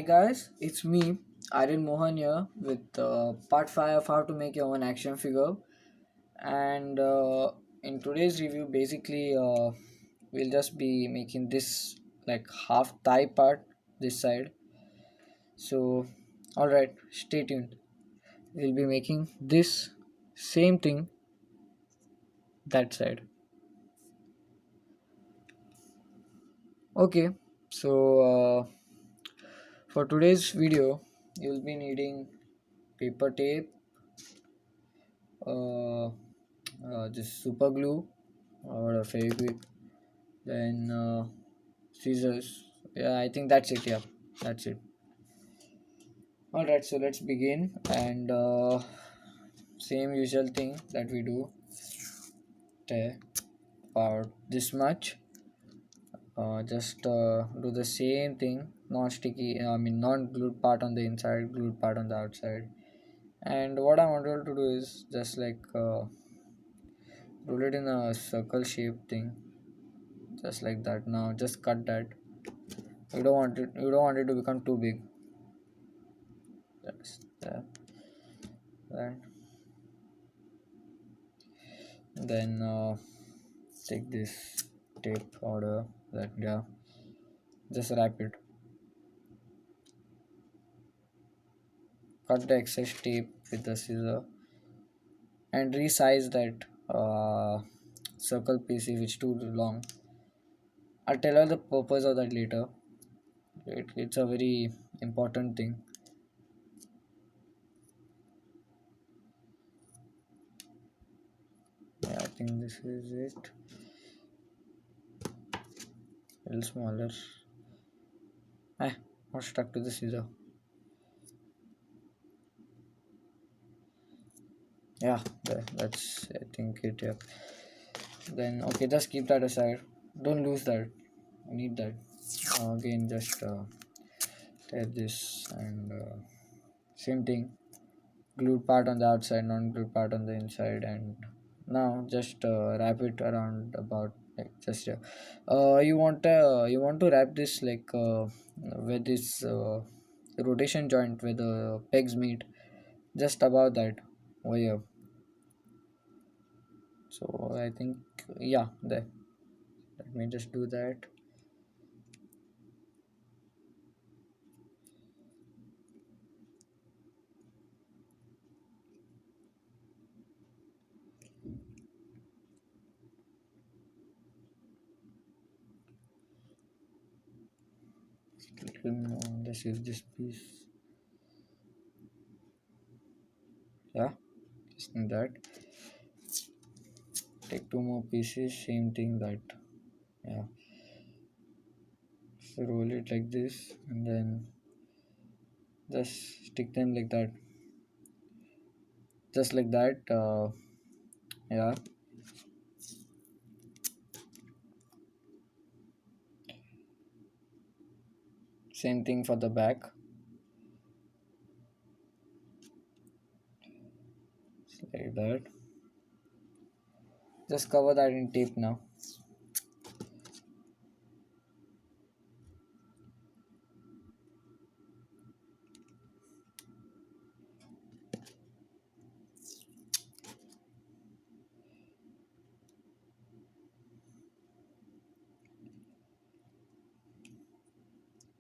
guys, it's me, Aryan Mohan here with part 5 of how to make your own action figure. And in today's review, basically, we'll just be making this like half thigh part this side. So, alright, stay tuned. We'll be making this same thing that side. Okay, so for today's video, you'll be needing paper tape, uh, this super glue or a Fevikwik, then scissors. Yeah, I think that's it. Yeah, that's it. All right, so let's begin. And same usual thing that we do. Tear about this much. Just do the same thing. Non-sticky. I mean, non-glued part on the inside, glued part on the outside. And what I want you to do is just like roll it in a circle shape thing, just like that. Now, just cut that. You don't want it. You don't want it to become too big. Just that. Then take this tape order that, yeah, just wrap it. Cut the excess tape with the scissor and resize that circle piece if it's too long. I'll tell you the purpose of that later. It's a very important thing. Yeah, I think this is it. A little smaller. Not stuck to the scissor. Yeah, that's I think it. Yeah. Then okay, just keep that aside. Don't lose that. I need that. Again, just tear this and same thing. Glued part on the outside, non-glued part on the inside, and now just wrap it around about like just. You want to wrap this like where this rotation joint where the pegs meet, just above that over here. So I think yeah, there. Let me just do that. Little more. Let's use this piece. Yeah, just like that. Take two more pieces. Same thing that. Yeah. So roll it like this, and then just stick them like that, just like that. Yeah. Same thing for the back, just like that. Just cover that in tape now.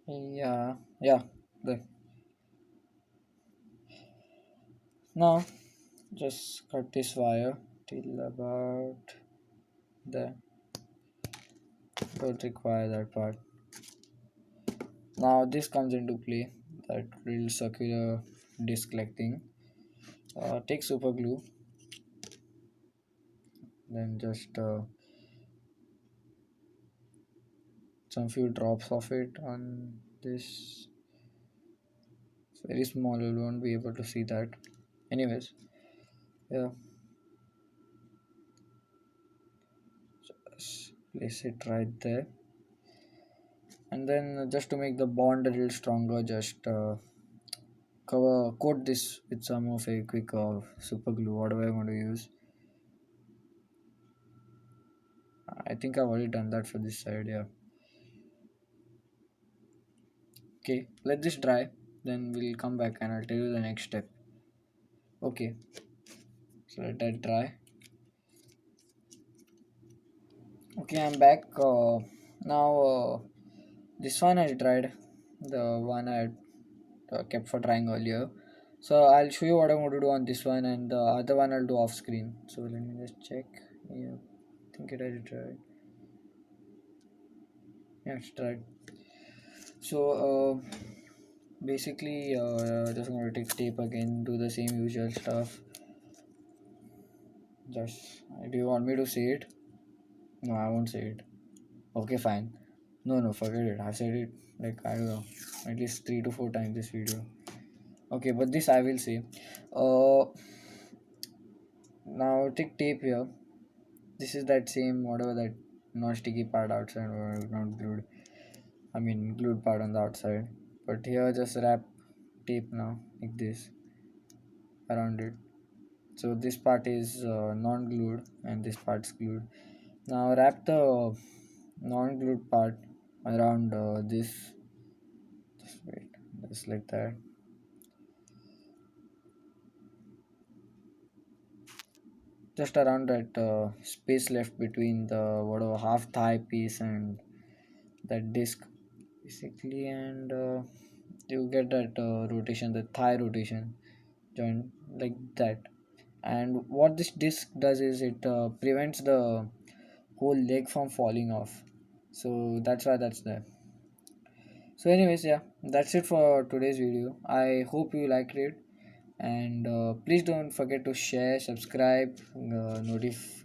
Yeah, yeah. There. Now just cut this wire till about there. Don't require that part. Now this comes into play, that little circular disc like thing. Take super glue, then just some few drops of it on this. It's very small, you won't be able to see that. Anyways, yeah, just place it right there. And then just to make the bond a little stronger, just coat this with some of a quick super glue, whatever I want to use. I think I've already done that for this side. Yeah, Okay, let this dry, then we'll come back and I'll tell you the next step. Okay, so let that dry. Okay, I'm back. Now this one I dried, the one I had kept for drying earlier. So I'll show you what I'm going to do on this one, and the other one I'll do off screen. So let me just check. Yeah, I think it already dried. Yeah, it's dried. So basically, just going to take tape again, do the same usual stuff. Just, do you want me to say it? No, I won't say it. Okay, fine. No, no, forget it. I've said it like, I don't know, at least 3 to 4 times this video. Okay, but this I will say. Uh, Now take tape here. This is that same whatever that non-sticky part outside or not glued. I mean glued part on the outside. But here just wrap tape now like this around it. So this part is non-glued and this part's glued. Now wrap the non-glued part around this. Just wait, just like that. Just around that space left between the whatever half thigh piece and that disc basically, and you get that rotation, the thigh rotation joint like that. And what this disc does is it prevents the whole leg from falling off, so that's why that's there. So anyways, yeah, that's it for today's video. I hope you liked it, and please don't forget to share, subscribe,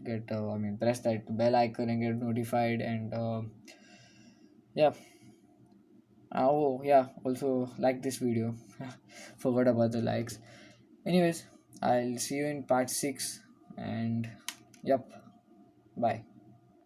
get I mean press that bell icon and get notified, and yeah. Oh yeah, also like this video. Forgot about the likes. Anyways, I'll see you in part 6, and yep, bye.